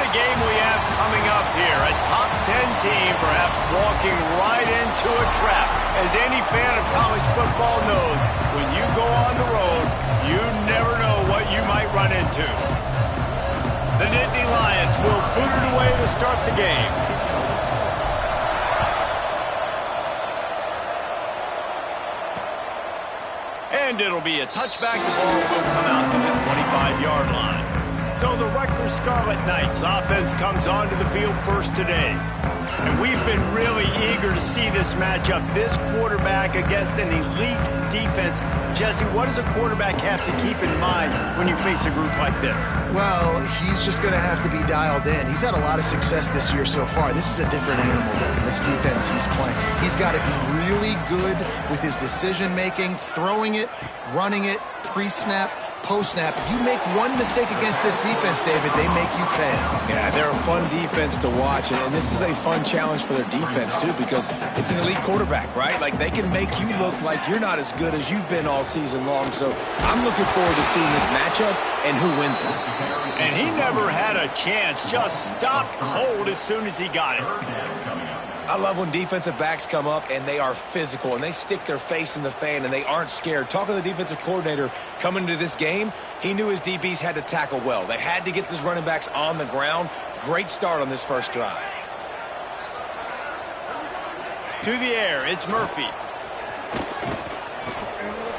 the game we have coming up here. A top 10 team perhaps walking right into a trap. As any fan of college football knows, when you go on the road, you never know what you might run into. The Nittany Lions will boot it away to start the game. And it'll be a touchback. The ball will come out to the 25-yard line. So the Rutgers Scarlet Knights offense comes onto the field first today. And we've been really eager to see this matchup, this quarterback against an elite defense. Jesse, what does a quarterback have to keep in mind when you face a group like this? Well, he's just going to have to be dialed in. He's had a lot of success this year so far. This is a different animal than this defense he's playing. He's got to be really good with his decision-making, throwing it, running it, pre-snap, post-snap. If you make one mistake against this defense, David, they make you pay. Yeah, they're a fun defense to watch, and this is a fun challenge for their defense, too, because it's an elite quarterback, right? Like, they can make you look like you're not as good as you've been all season long, so I'm looking forward to seeing this matchup and who wins it. And he never had a chance, just stopped cold as soon as he got it. I love when defensive backs come up and they are physical and they stick their face in the fan and they aren't scared. Talking to the defensive coordinator coming into this game, he knew his DBs had to tackle well. They had to get these running backs on the ground. Great start on this first drive. To the air, it's Murphy.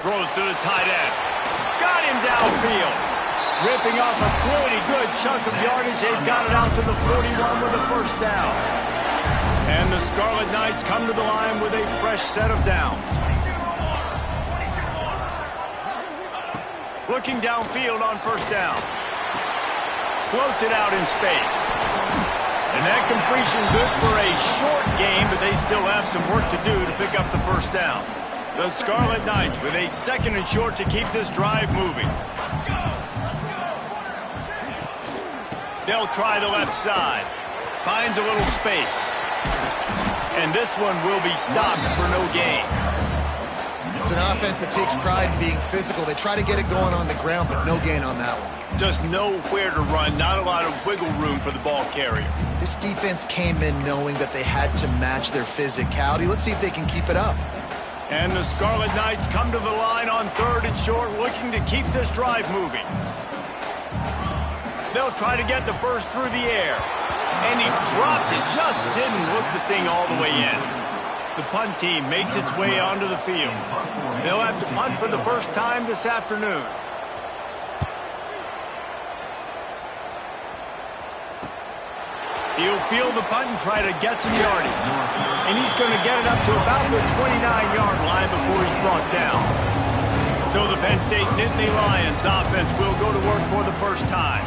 Throws to the tight end. Got him downfield. Ripping off a pretty good chunk of yardage. They've got it out to the 41 with a first down. And the Scarlet Knights come to the line with a fresh set of downs. Looking downfield on first down. Floats it out in space. And that completion good for a short game, but they still have some work to do to pick up the first down. The Scarlet Knights with a second and short to keep this drive moving. They'll try the left side. Finds a little space. And this one will be stopped for no gain. It's an offense that takes pride in being physical. They try to get it going on the ground, but no gain on that one. Just nowhere to run, not a lot of wiggle room for the ball carrier. This defense came in knowing that they had to match their physicality. Let's see if they can keep it up. And the Scarlet Knights come to the line on third and short, looking to keep this drive moving. They'll try to get the first through the air. And he dropped it, just didn't look the thing all the way in. The punt team makes its way onto the field. They'll have to punt for the first time this afternoon. He'll field the punt and try to get some yardage. And he's going to get it up to about the 29-yard line before he's brought down. So the Penn State Nittany Lions offense will go to work for the first time.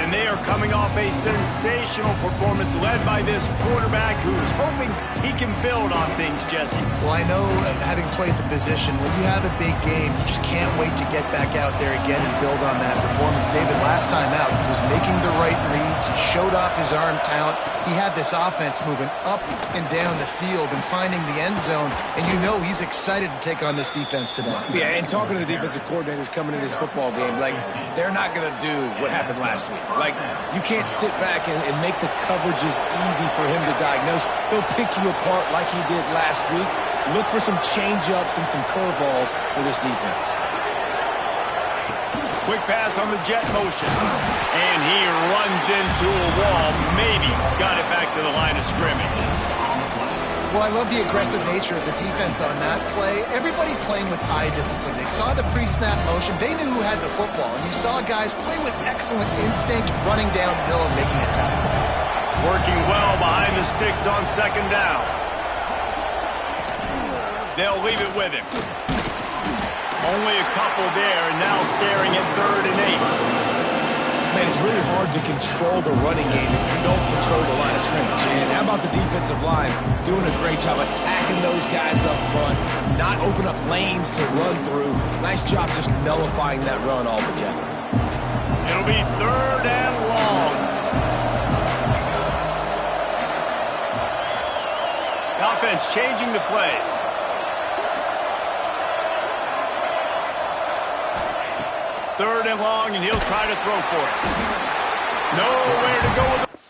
And they are coming off a sensational performance led by this quarterback who's hoping he can build on things, Jesse. Well, I know, having played the position, when you have a big game, you just can't wait to get back out there again and build on that performance. David, last time out, he was making the right reads. He showed off his arm talent. He had this offense moving up and down the field and finding the end zone. And you know he's excited to take on this defense today. Yeah, and talking to the defensive coordinators coming into this football game, like, they're not going to do what happened last week. Like, you can't sit back and make the coverages easy for him to diagnose. He'll pick you apart like he did last week. Look for some change-ups and some curveballs for this defense. Quick pass on the jet motion. And he runs into a wall. Maybe got it back to the line of scrimmage. Well, I love the aggressive nature of the defense on that play. Everybody playing with eye discipline. They saw the pre-snap motion. They knew who had the football. And you saw guys play with excellent instinct, running downhill and making a tackle. Working well behind the sticks on second down. They'll leave it with him. Only a couple there, and now staring at 3rd and 8. Man, it's really hard to control the running game if you don't control the line of scrimmage. And how about the defensive line doing a great job attacking those guys up front, not open up lanes to run through. Nice job just nullifying that run altogether. It'll be 3rd and long. Offense changing the play. Third and long, and he'll try to throw for it. Nowhere to go with it.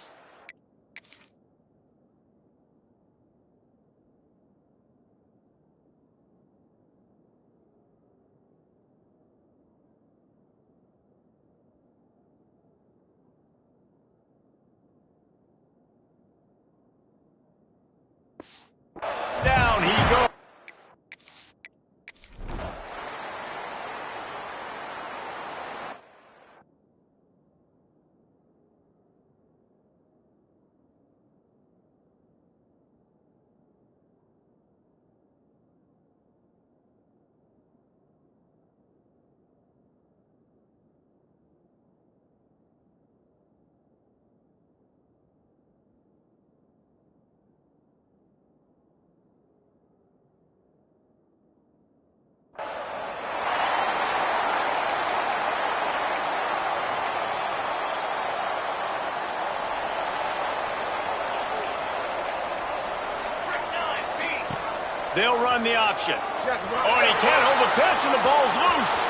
They'll run the option. Oh, and he can't hold the pitch, and the ball's loose.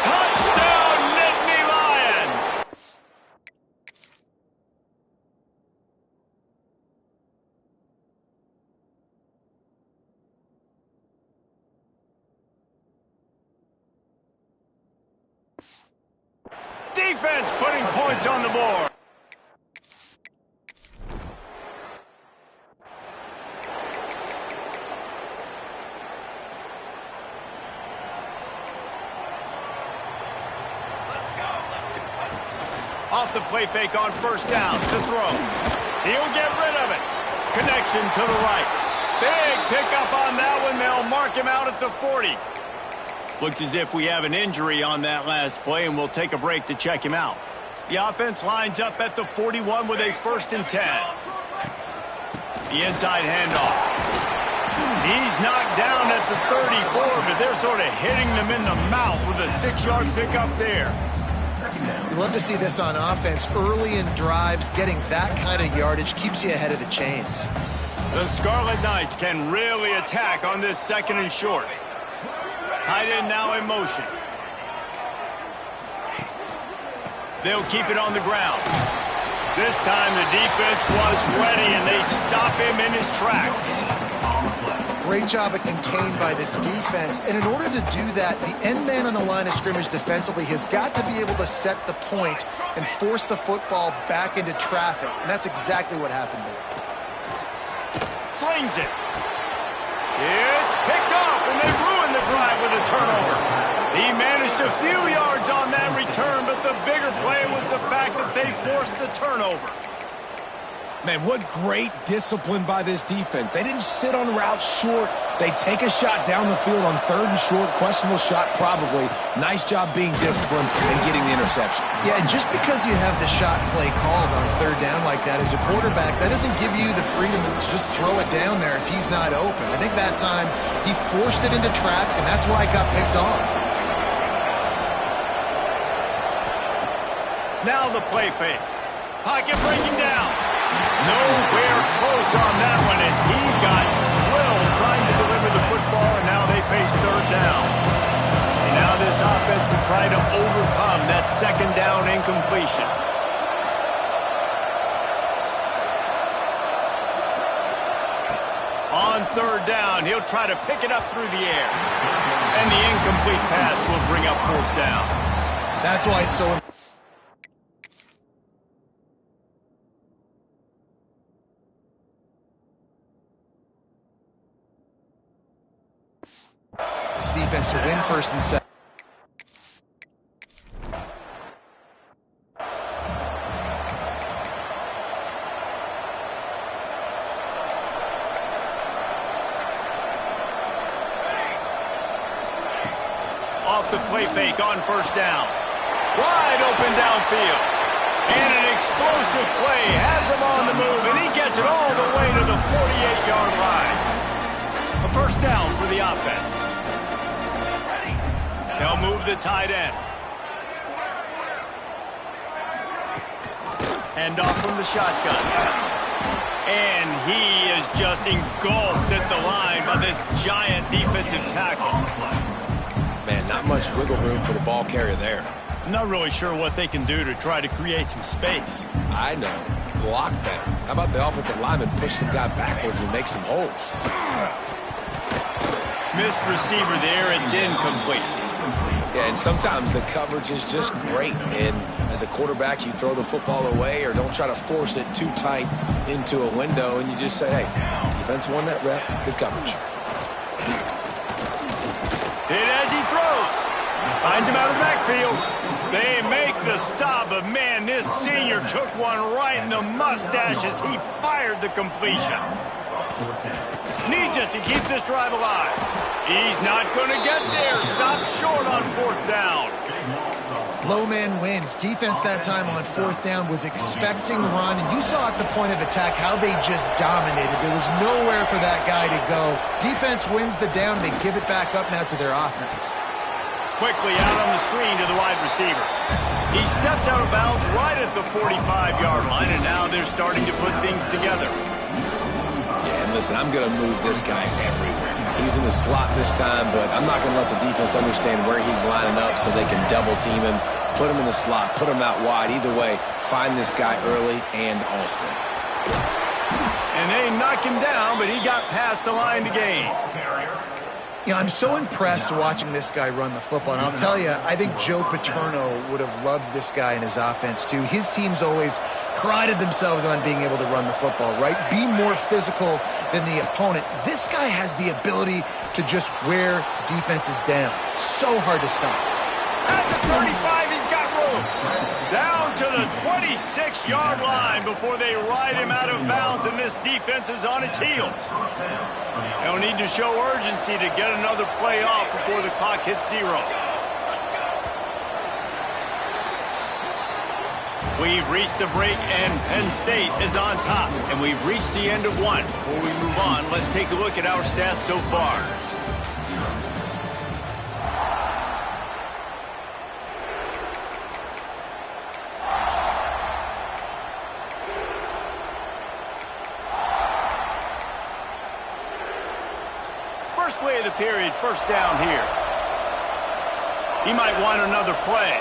Touchdown, Nittany Lions! Defense putting points on the board. Off the play fake on first down to throw. He'll get rid of it. Connection to the right. Big pickup on that one. They'll mark him out at the 40. Looks as if we have an injury on that last play, and we'll take a break to check him out. The offense lines up at the 41 with a 1st and 10. The inside handoff. He's knocked down at the 34, but they're sort of hitting them in the mouth with a 6-yard pickup there. You love to see this on offense. Early in drives, getting that kind of yardage keeps you ahead of the chains. The Scarlet Knights can really attack on this 2nd and short. Tight end now in motion. They'll keep it on the ground. This time the defense was ready, and they stop him in his tracks. Great job of contained by this defense. And in order to do that, the end man on the line of scrimmage defensively has got to be able to set the point and force the football back into traffic. And that's exactly what happened there. Slings it. It's picked off, and they ruined the drive with a turnover. He managed a few yards on that return, but the bigger play was the fact that they forced the turnover. Man, what great discipline by this defense. They didn't sit on routes short. They take a shot down the field on 3rd and short. Questionable shot, probably. Nice job being disciplined and getting the interception. Yeah, and just because you have the shot play called on 3rd down like that as a quarterback, that doesn't give you the freedom to just throw it down there if he's not open. I think that time he forced it into traffic, and that's why it got picked off. Now the play fake. Pocket breaking down. Nowhere close on that one as he got drilled trying to deliver the football, and now they face 3rd down. And now this offense will try to overcome that 2nd down incompletion. On 3rd down, he'll try to pick it up through the air. And the incomplete pass will bring up 4th down. That's why it's so important. Defense to win 1st and 2nd. Off the play fake on 1st down. Wide open downfield. And an explosive play has him on the move, and he gets it all the way to the 48-yard line. A 1st down for the offense. They'll move the tight end. Hand off from the shotgun. And he is just engulfed at the line by this giant defensive tackle. Man, not much wiggle room for the ball carrier there. I'm not really sure what they can do to try to create some space. I know. Block better. How about the offensive lineman push some guy backwards and make some holes? Missed receiver there. It's incomplete. Yeah, and sometimes the coverage is just great. And as a quarterback, you throw the football away or don't try to force it too tight into a window, and you just say, hey, defense won that rep. Good coverage. Hit as he throws. Finds him out of the backfield. They make the stop, but man, this senior took one right in the mustache as he fired the completion. Needs it to keep this drive alive. He's not going to get there. Stopped short on 4th down. Low man wins. Defense that time on 4th down was expecting run, and you saw at the point of attack how they just dominated. There was nowhere for that guy to go. Defense wins the down. They give it back up now to their offense. Quickly out on the screen to the wide receiver. He steps out of bounds right at the 45-yard line, and now they're starting to put things together. Yeah, and listen, I'm going to move this guy everywhere. He's in the slot this time, but I'm not going to let the defense understand where he's lining up so they can double team him, put him in the slot, put him out wide. Either way, find this guy early and often. And they knock him down, but he got past the line to gain. Yeah, I'm so impressed watching this guy run the football. And I'll tell you, I think Joe Paterno would have loved this guy in his offense, too. His teams always prided themselves on being able to run the football, right? Be more physical than the opponent. This guy has the ability to just wear defenses down. So hard to stop. At the 35, he's got room. Down to the 26-yard line before they ride him out of bounds, and this defense is on its heels. They'll need to show urgency to get another play off before the clock hits 0. We've reached the break, and Penn State is on top. And we've reached the end of one. Before we move on, let's take a look at our stats so far. First play of the period, first down here. He might want another play.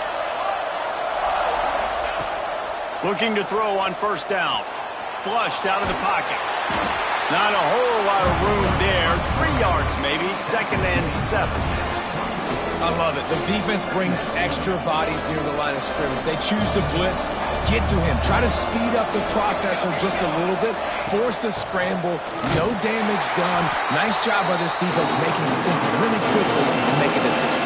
Looking to throw on first down. Flushed out of the pocket. Not a whole lot of room there. 3 yards maybe. 2nd and 7. I love it. The defense brings extra bodies near the line of scrimmage. They choose to blitz. Get to him. Try to speed up the processor just a little bit. Force the scramble. No damage done. Nice job by this defense making him think really quickly and make a decision.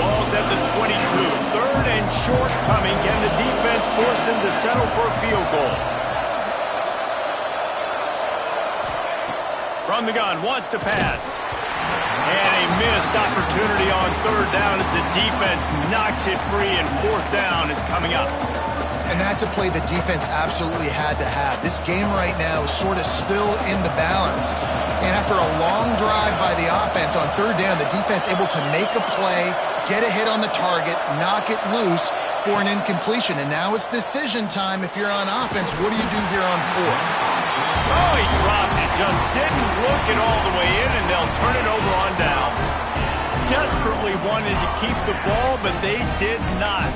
Ball's at the 22. 3rd and short coming. Can the defense force him to settle for a field goal? From the gun, wants to pass. And a missed opportunity on 3rd down as the defense knocks it free, and 4th down is coming up. And that's a play the defense absolutely had to have. This game right now is sort of still in the balance. And after a long drive by the offense on 3rd down, the defense able to make a play, get a hit on the target, knock it loose for an incompletion. And now it's decision time if you're on offense. What do you do here on 4th? Oh, he dropped it. Just didn't look it all the way in, and they'll turn it over on downs. Desperately wanted to keep the ball, but they did not.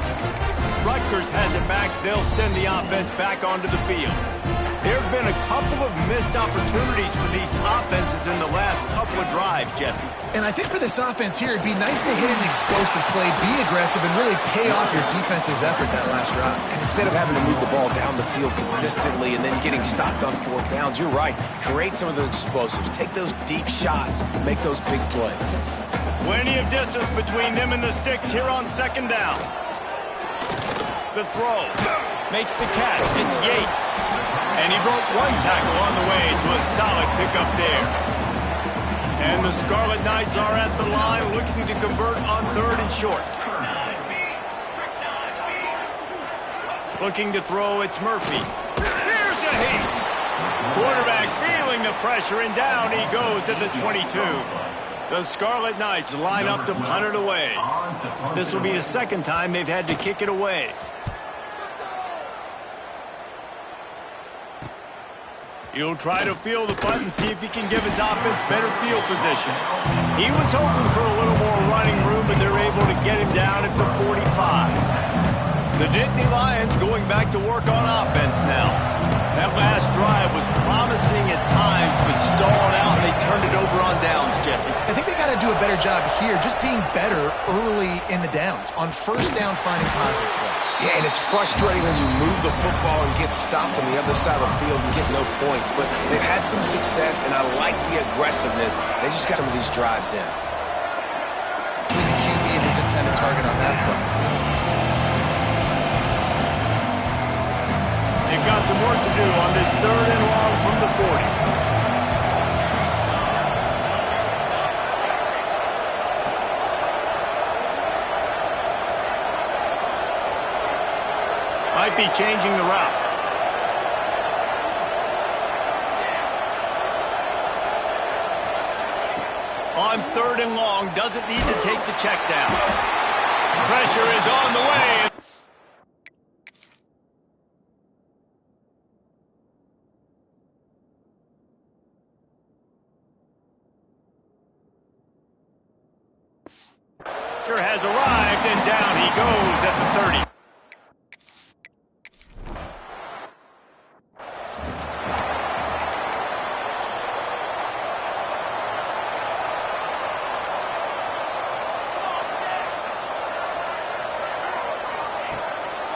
Rutgers has it back. They'll send the offense back onto the field. There have been a couple of missed opportunities for these offenses in the last couple of drives, Jesse. And I think for this offense here, it'd be nice to hit an explosive play, be aggressive, and really pay off your defense's effort that last drive. And instead of having to move the ball down the field consistently and then getting stopped on 4th downs, you're right. Create some of those explosives. Take those deep shots. Make those big plays. Plenty of distance between them and the sticks here on 2nd down. The throw. Makes the catch. It's Yates. And he broke one tackle on the way to a solid pickup there. And the Scarlet Knights are at the line looking to convert on 3rd and short. Looking to throw, it's Murphy. Here's a hit. Quarterback feeling the pressure, and down he goes at the 22. The Scarlet Knights line up to punt it away. This will be the 2nd time they've had to kick it away. He'll try to feel the punt and see if he can give his offense better field position. He was hoping for a little more running room, but they're able to get him down at the 45. The Nittany Lions going back to work on offense now. That last drive was promising at times, but stalled out, and they turned it over on downs, Jesse. I think they got to do a better job here, just being better early in the downs. On 1st down, finding positive plays. Yeah, and it's frustrating when you move the football and get stopped on the other side of the field and get no points. But they've had some success, and I like the aggressiveness. They just got some of these drives in. Between the QB and his intended target on that play. They've got some work to do on this 3rd and long from the 40. Might be changing the route. On 3rd and long, doesn't need to take the check down. Pressure is on the way. pressure has arrived, and down he goes at the 30.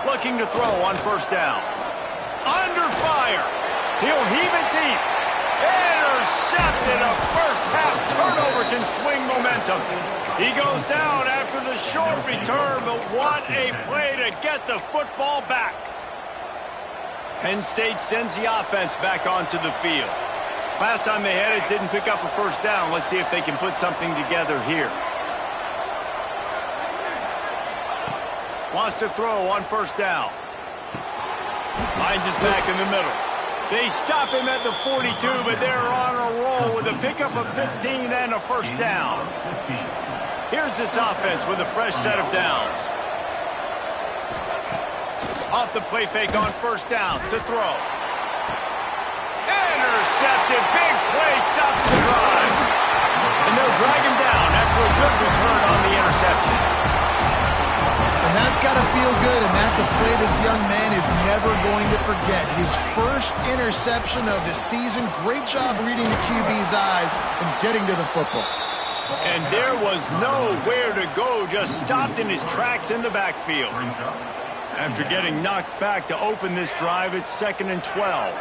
Looking to throw on first down. Under fire. He'll heave it deep. Intercepted. A first half turnover can swing momentum. He goes down after the short return, but what a play to get the football back. Penn State sends the offense back onto the field. Last time they had it, didn't pick up a first down. Let's see if they can put something together here. Wants to throw on first down. Finds his back in the middle. They stop him at the 42, but they're on a roll with a pickup of 15 and a first down. Here's this offense with a fresh set of downs. Off the play fake on first down to throw. Intercepted. Big play stops the drive. And they'll drag him down after a good return on the interception. And that's got to feel good, and that's a play this young man is never going to forget. His first interception of the season. Great job reading the QB's eyes and getting to the football. And there was nowhere to go, just stopped in his tracks in the backfield. After getting knocked back to open this drive, it's 2nd and 12.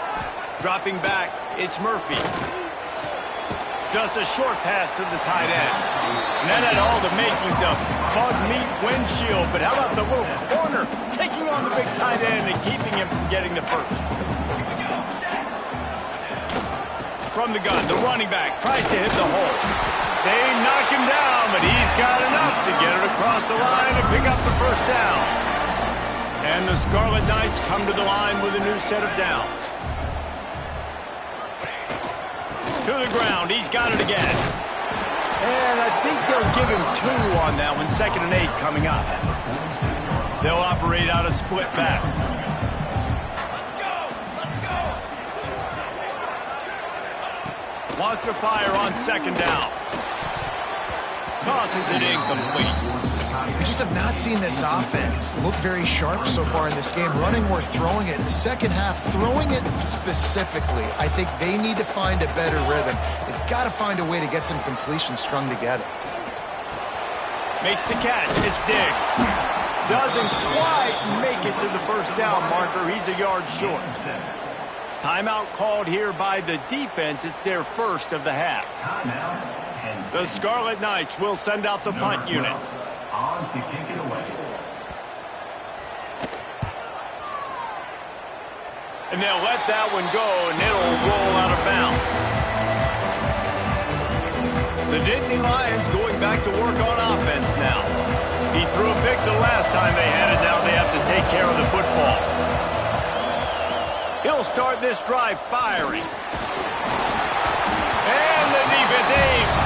Dropping back, it's Murphy. Just a short pass to the tight end. And that had all the makings of bug meat windshield. But how about the little corner taking on the big tight end and keeping him from getting the first? From the gun, the running back tries to hit the hole. They knock him down, but he's got enough to get it across the line and pick up the first down. And the Scarlet Knights come to the line with a new set of downs. To the ground, he's got it again. And I think they'll give him 2 on that one, 2nd and 8 coming up. They'll operate out of split backs. Wants to fire on 2nd down. Tosses it incomplete. We just have not seen this offense look very sharp so far in this game. Running or throwing it. In the second half, throwing it specifically, I think they need to find a better rhythm. They've got to find a way to get some completions strung together. Makes the catch. It's Diggs. Doesn't quite make it to the first down marker. He's a yard short. Timeout called here by the defense. It's their first of the half. The Scarlet Knights will send out the punt unit. On to kick it away. And they'll let that one go, and it'll roll out of bounds. The Nittany Lions going back to work on offense now. He threw a pick the last time they had it. Now they have to take care of the football. He'll start this drive firing. And the defense,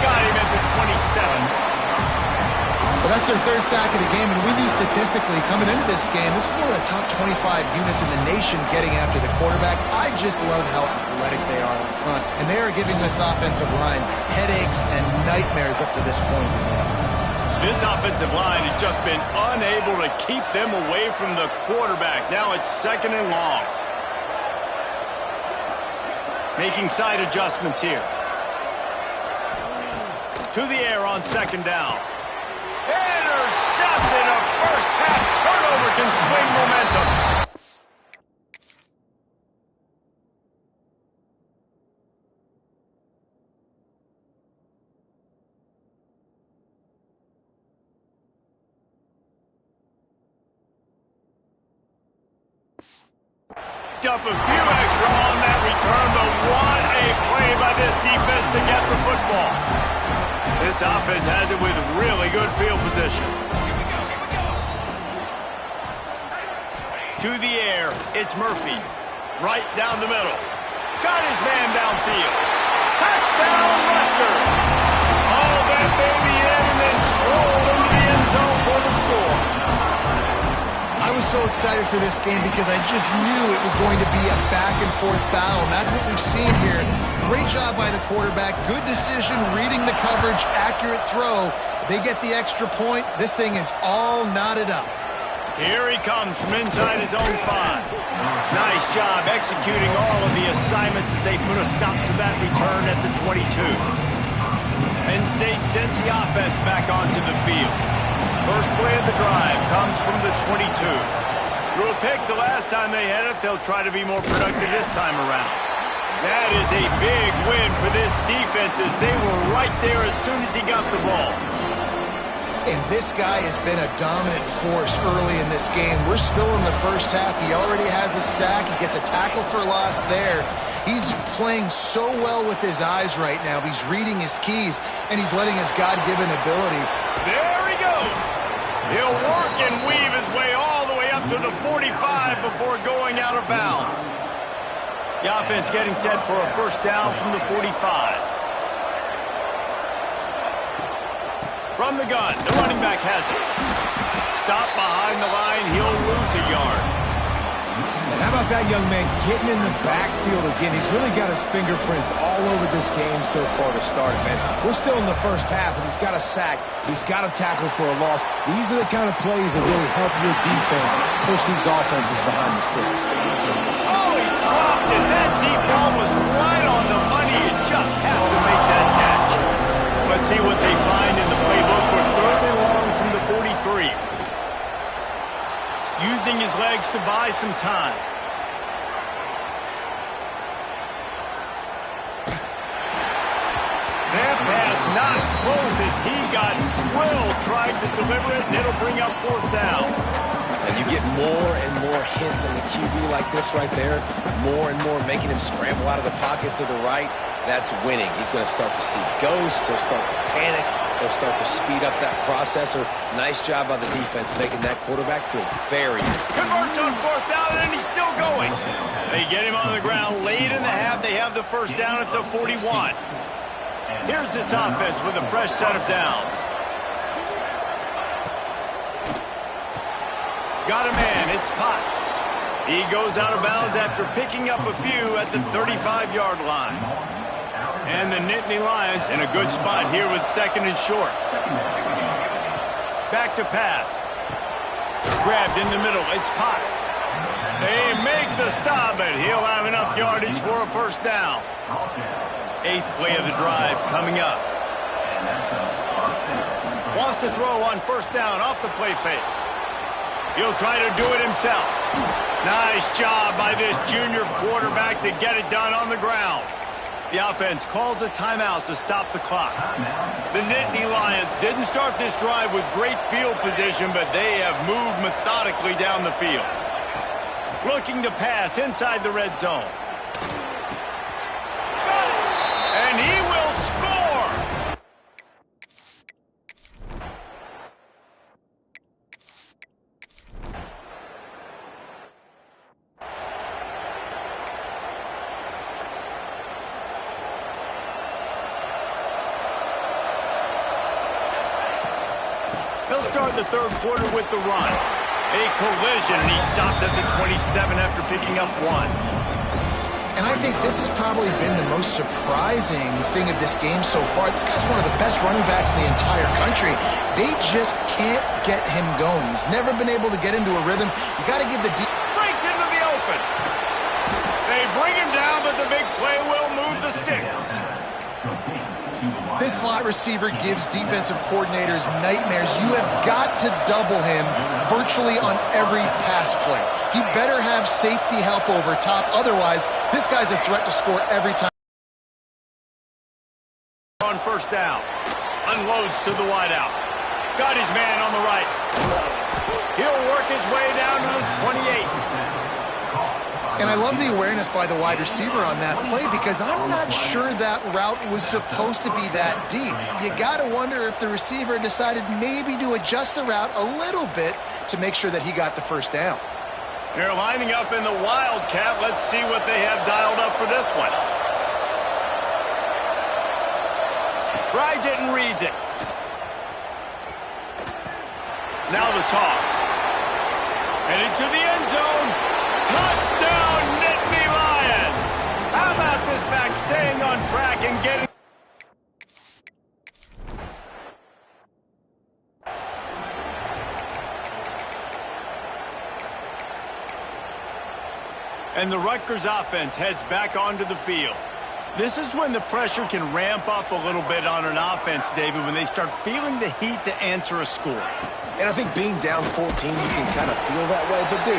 got him at the 27. Well, that's their 3rd sack of the game, and we knew statistically coming into this game, this is one of the top 25 units in the nation getting after the quarterback. I just love how athletic they are up front, and they are giving this offensive line headaches and nightmares up to this point. This offensive line has just been unable to keep them away from the quarterback. Now it's 2nd and long. Making side adjustments here. To the air on 2nd down. Intercepted. A first half turnover can swing momentum. Up a few extra on that return, but what a play by this defense to get the football. This offense has it with really good field position. To the air, it's Murphy. Right down the middle. Got his man downfield. Touchdown, Rutgers. All that baby in and then strolled into the end zone for the score. I was so excited for this game because I just knew it was going to be a back-and-forth battle, and that's what we've seen here. Great job by the quarterback. Good decision, reading the coverage, accurate throw. They get the extra point. This thing is all knotted up. Here he comes from inside his own 5. Nice job executing all of the assignments as they put a stop to that return at the 22. Penn State sends the offense back onto the field. First play of the drive comes from the 22. Threw a pick the last time they had it. They'll try to be more productive this time around. That is a big win for this defense as they were right there as soon as he got the ball. And this guy has been a dominant force early in this game. We're still in the first half. He already has a sack. He gets a tackle for loss there. He's playing so well with his eyes right now. He's reading his keys, and he's letting his God-given ability. There he goes. He'll work and weave his way all the way up to the 45 before going out of bounds. The offense getting set for a first down from the 45. From the gun, the running back has it. Stop behind the line, he'll lose a yard. And how about that young man getting in the backfield again? He's really got his fingerprints all over this game so far to start, man. We're still in the first half, and he's got a sack. He's got a tackle for a loss. These are the kind of plays that really help your defense push these offenses behind the sticks. Oh, he dropped it. That deep ball was right on the money. You just have to make that catch. Let's see what they find in the playbook for 3rd and long from the 43. Using his legs to buy some time. That pass not close as he got drilled trying to deliver it, and it'll bring up 4th down. And you get more and more hints on the QB like this right there. More and more making him scramble out of the pocket to the right. That's winning. He's going to start to see ghosts. He'll start to panic. He'll start to speed up that processor. Nice job by the defense making that quarterback feel very good. Converts on 4th down, and he's still going. They get him on the ground late in the half. They have the first down at the 41. Here's this offense with a fresh set of downs. Got a man. It's Potts. He goes out of bounds after picking up a few at the 35-yard line. And the Nittany Lions in a good spot here with 2nd and short. Back to pass. Grabbed in the middle. It's Potts. They make the stop, but he'll have enough yardage for a first down. 8th play of the drive coming up. Wants to throw on first down off the play fake. He'll try to do it himself. Nice job by this junior quarterback to get it done on the ground. The offense calls a timeout to stop the clock. The Nittany Lions didn't start this drive with great field position, but they have moved methodically down the field. Looking to pass inside the red zone. Got it! And he will score! They'll start the 3rd quarter with the run. A collision, and he stopped at the 27 after picking up 1. And I think this has probably been the most surprising thing of this game so far. This guy's one of the best running backs in the entire country. They just can't get him going. He's never been able to get into a rhythm. You got to give the Breaks into the open. They bring him down, but the big play will move the sticks. This slot receiver gives defensive coordinators nightmares. You have got to double him virtually on every pass play. He better have safety help over top. Otherwise, this guy's a threat to score every time. On first down. Unloads to the wideout. Got his man on the right. He'll work his way down to the 28. And I love the awareness by the wide receiver on that play because I'm not sure that route was supposed to be that deep. You got to wonder if the receiver decided maybe to adjust the route a little bit to make sure that he got the first down. They're lining up in the Wildcat. Let's see what they have dialed up for this one. Rides it and reads it. Now the toss. Headed to the end zone. Touchdown, Nittany Lions! How about this back staying on and getting... And the Rutgers offense heads back onto the field. This is when the pressure can ramp up a little bit on an offense, David, when they start feeling the heat to answer a score. And I think being down 14, you can kind of feel that way. But, dude,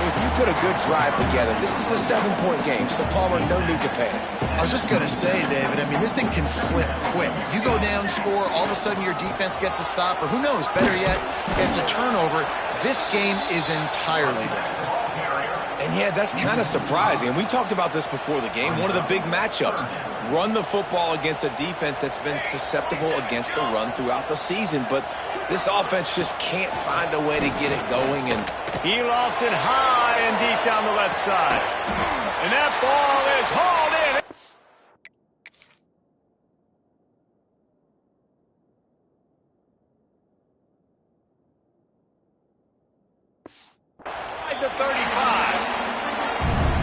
if you put a good drive together, this is a 7-point game, so Palmer, no need to panic. I was just going to say, David, I mean, this thing can flip quick. You go down, score, all of a sudden your defense gets a stop, or who knows, better yet, gets a turnover. This game is entirely different. And, yeah, that's kind of surprising. And we talked about this before the game. One of the big matchups. Run the football against a defense that's been susceptible against the run throughout the season. But this offense just can't find a way to get it going. And he lost it high and deep down the left side. And that ball is hauled in. The 35.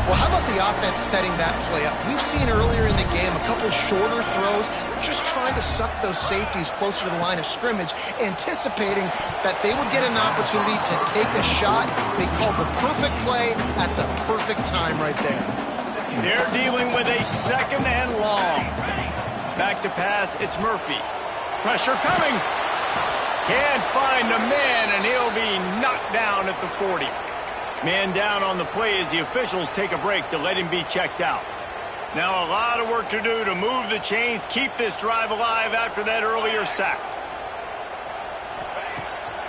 Well, how about the offense setting that play up? We've seen earlier in the game a couple shorter throws. They're just trying to suck those safeties closer to the line of scrimmage, anticipating that they would get an opportunity to take a shot. They called the perfect play at the perfect time right there. They're dealing with a second and long. Back to pass, it's Murphy. Pressure coming. Can't find a man, and he'll be knocked down at the 40. Man down on the play as the officials take a break to let him be checked out. Now a lot of work to do to move the chains, keep this drive alive after that earlier sack.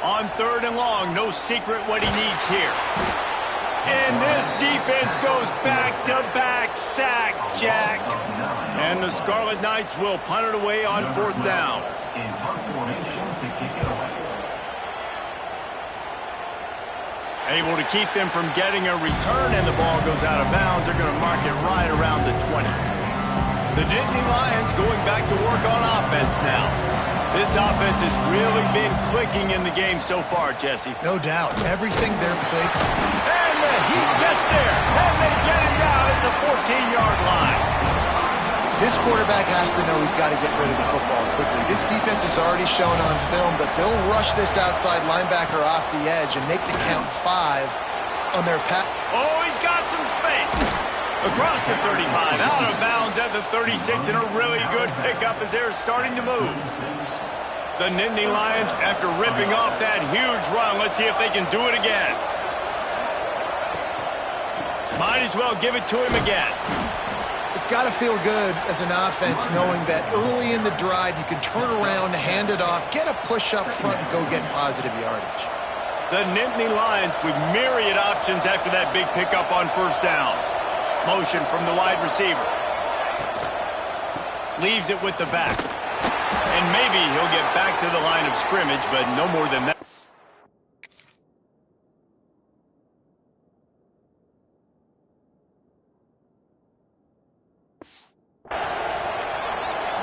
On 3rd and long, no secret what he needs here. And this defense goes back-to-back sack, Jack. And the Scarlet Knights will punt it away on 4th down. In punt formation to kick it away. Able to keep them from getting a return, and the ball goes out of bounds. They're going to mark it right around the 20. The Nittany Lions going back to work on offense now. This offense has really been clicking in the game so far, Jesse. No doubt. Everything they're playing. And the heat gets there, and they get him down at the 14-yard line. This quarterback has to know he's got to get rid of the football quickly. This defense has already shown on film that they'll rush this outside linebacker off the edge and make the count 5 on their pass. Oh, he's got some space. Across the 35, out of bounds at the 36, and a really good pickup as they're starting to move. The Nittany Lions, after ripping off that huge run, let's see if they can do it again. Might as well give it to him again. It's got to feel good as an offense knowing that early in the drive you can turn around, hand it off, get a push up front, and go get positive yardage. The Nittany Lions with myriad options after that big pickup on 1st down. Motion from the wide receiver. Leaves it with the back. And maybe he'll get back to the line of scrimmage, but no more than that.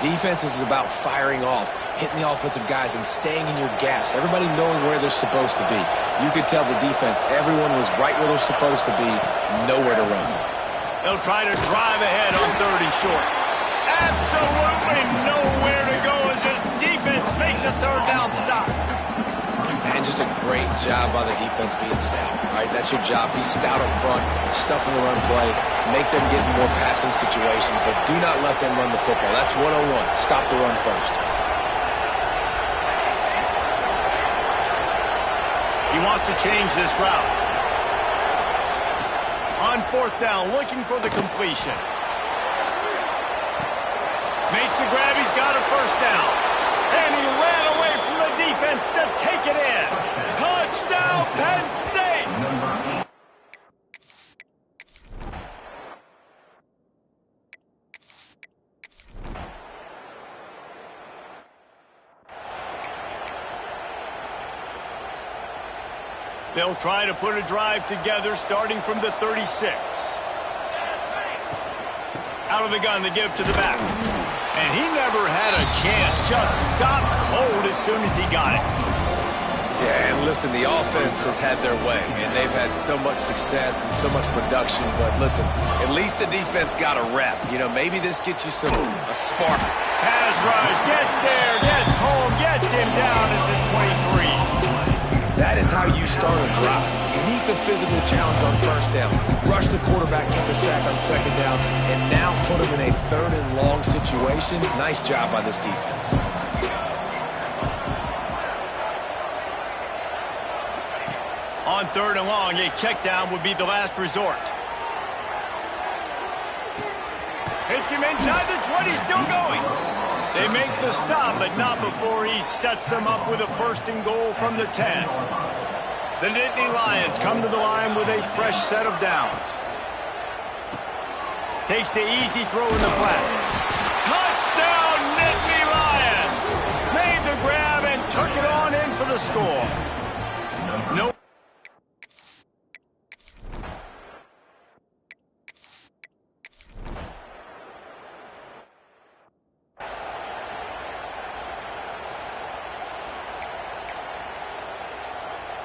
defense is about firing off, hitting the offensive guys, and staying in your gaps. Everybody knowing where they're supposed to be. You could tell the defense, everyone was right where they're supposed to be, nowhere to run. They'll try to drive ahead on 3rd and short. Absolutely nowhere to go as this defense makes a 3rd down stop. And just a great job by the defense being stout, right? That's your job. Be stout up front, stuff in the run play, make them get in more passing situations, but do not let them run the football. That's 101. Stop the run first. He wants to change this route. On 4th down, looking for the completion. Makes the grab, he's got a 1st down. And he ran away from the defense to take it in. Touchdown, Penn State! They'll try to put a drive together starting from the 36. Out of the gun to give to the back. And he never had a chance. Just stopped cold as soon as he got it. Yeah, and listen, the offense has had their way, and they've had so much success and so much production. But listen, at least the defense got a rep. You know, maybe this gets you a spark. Pass rush, gets there, gets home, gets him down at the 23. That is how you start a drive. Meet the physical challenge on first down. Rush the quarterback, get the sack on second down, and now put him in a third and long situation. Nice job by this defense. On third and long, a check down would be the last resort. Hits him inside the 20, still going. They make the stop, but not before he sets them up with a first and goal from the 10. The Nittany Lions come to the line with a fresh set of downs. Takes the easy throw in the flat. Touchdown, Nittany Lions! Made the grab and took it on in for the score. No.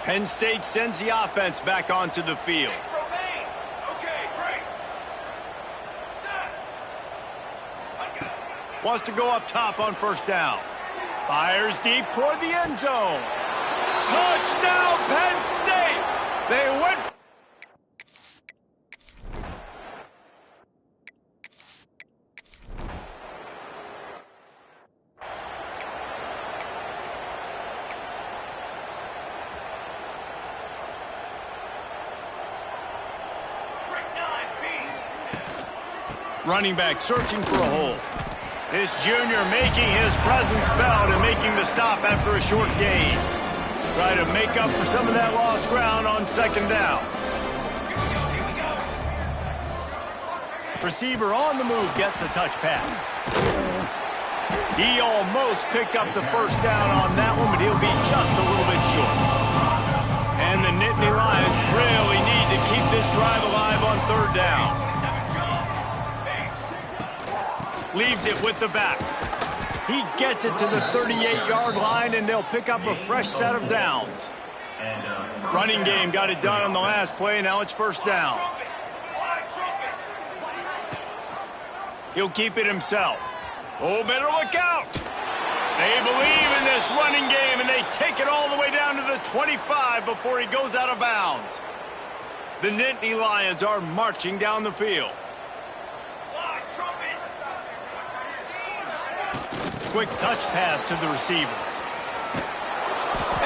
Penn State sends the offense back onto the field. Wants to go up top on first down. Fires deep toward the end zone. Touchdown, Penn State! They went. Running back searching for a hole. This junior making his presence felt and making the stop after a short gain. Try to make up for some of that lost ground on second down. Receiver on the move gets the touch pass. He almost picked up the first down on that one, but he'll be just a little bit short. And the Nittany Lions really need to keep this drive alive on third down. Leaves it with the back. He gets it to the 38-yard line, and they'll pick up a fresh set of downs. Running game got it done on the last play. Now it's first down. He'll keep it himself. Oh, better look out. They believe in this running game, and they take it all the way down to the 25 before he goes out of bounds. The Nittany Lions are marching down the field. Quick touch pass to the receiver.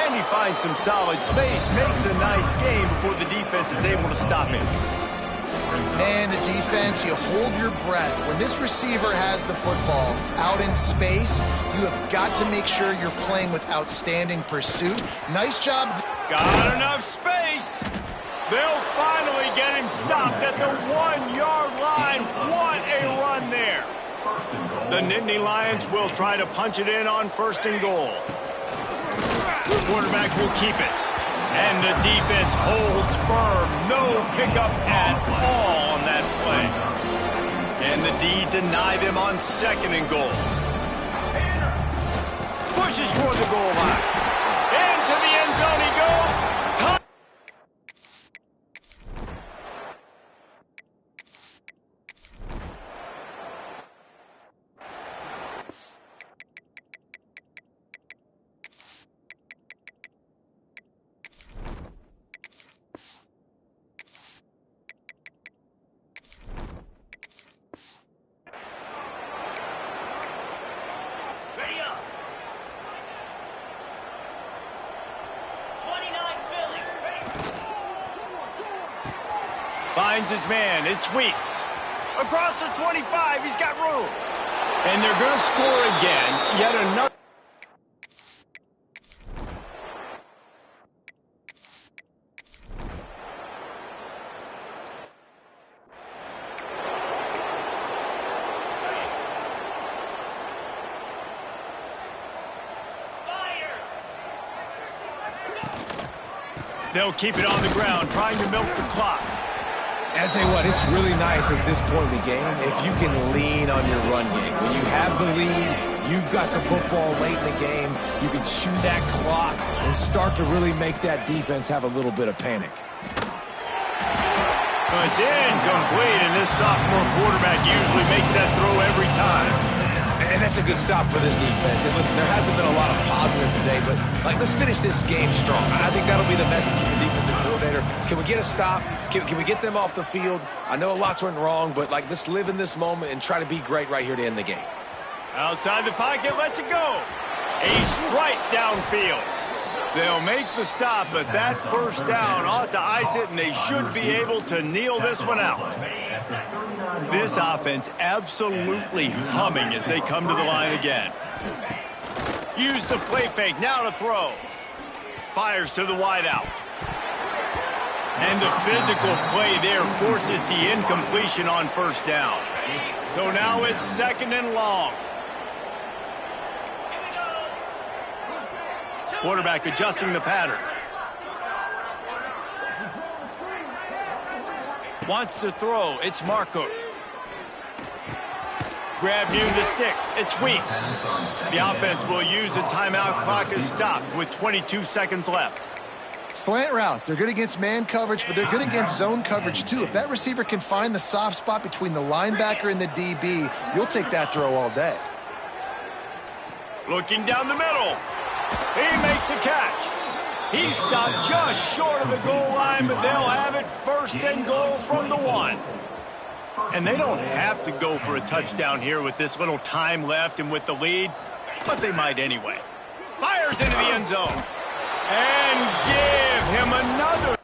And he finds some solid space, makes a nice game before the defense is able to stop him. Man, the defense, you hold your breath. When this receiver has the football out in space, you have got to make sure you're playing with outstanding pursuit. Nice job. Got enough space. They'll finally get him stopped at the 1-yard line. What a run there. The Nittany Lions will try to punch it in on first and goal. The quarterback will keep it. And the defense holds firm. No pickup at all on that play. And the D deny them on second and goal. Pushes toward the goal line. Into the end zone he goes. Finds his man. It's Weeks. Across the 25, he's got room. And they're going to score again. Yet another. They'll keep it on the ground, trying to milk the clock. And I tell you what, it's really nice at this point in the game if you can lean on your run game. When you have the lead, you've got the football late in the game, you can chew that clock and start to really make that defense have a little bit of panic. It's incomplete, and this sophomore quarterback usually makes that throw every time. And that's a good stop for this defense. And listen, there hasn't been a lot of positive today, but let's finish this game strong. I think that'll be the message from the defensive coordinator. Can we get a stop? Can we get them off the field? I know lots went wrong, but let's live in this moment and try to be great right here to end the game. Outside the pocket, lets it go. A strike downfield. They'll make the stop, but that first down ought to ice it, and they should be able to kneel this one out. This offense absolutely humming as they come to the line again. Use the play fake, now to throw. Fires to the wideout. And the physical play there forces the incompletion on first down. So now it's 2nd and long. Quarterback adjusting the pattern. Wants to throw. It's Marcook. Grab near the sticks. It's Weeks. The offense will use a timeout. Clock is stopped with 22 seconds left. Slant routes, they're good against man coverage, but they're good against zone coverage too. If that receiver can find the soft spot between the linebacker and the DB, you'll take that throw all day. Looking down the middle. He makes a catch. He stopped just short of the goal line, but they'll have it 1st and goal from the 1. And they don't have to go for a touchdown here with this little time left and with the lead, but they might anyway. Fires into the end zone. And give him another.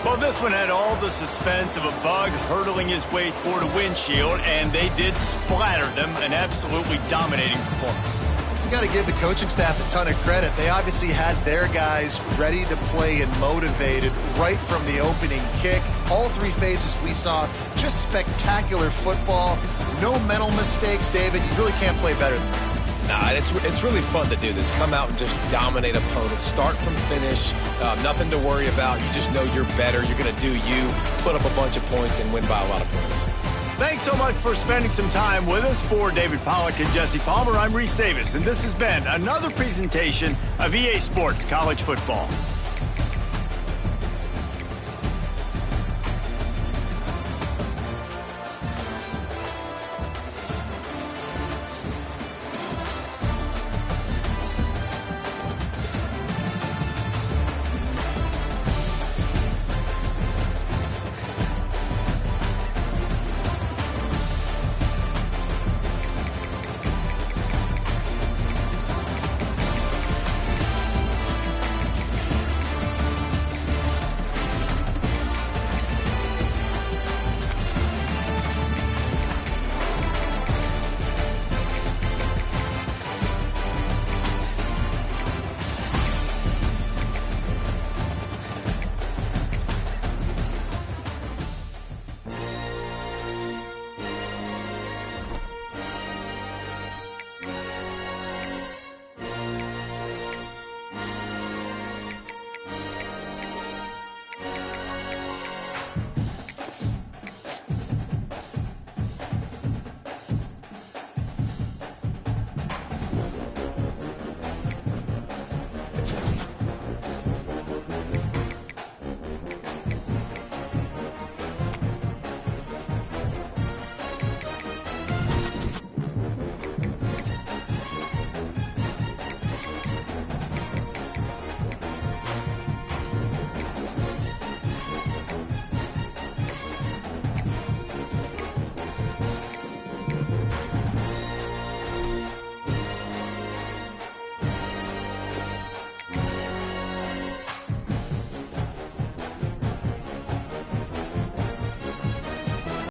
Well, this one had all the suspense of a bug hurtling his way toward a windshield, and they did splatter them, an absolutely dominating performance. You got to give the coaching staff a ton of credit. They obviously had their guys ready to play and motivated right from the opening kick. All 3 phases we saw, just spectacular football. No mental mistakes, David. You really can't play better than that. Nah, it's really fun to do this. Come out and just dominate opponents. Start from finish. Nothing to worry about. You just know you're better. You're going to do you, put up a bunch of points, and win by a lot of points. Thanks so much for spending some time with us. For David Pollack and Jesse Palmer, I'm Reese Davis, and this has been another presentation of EA Sports College Football.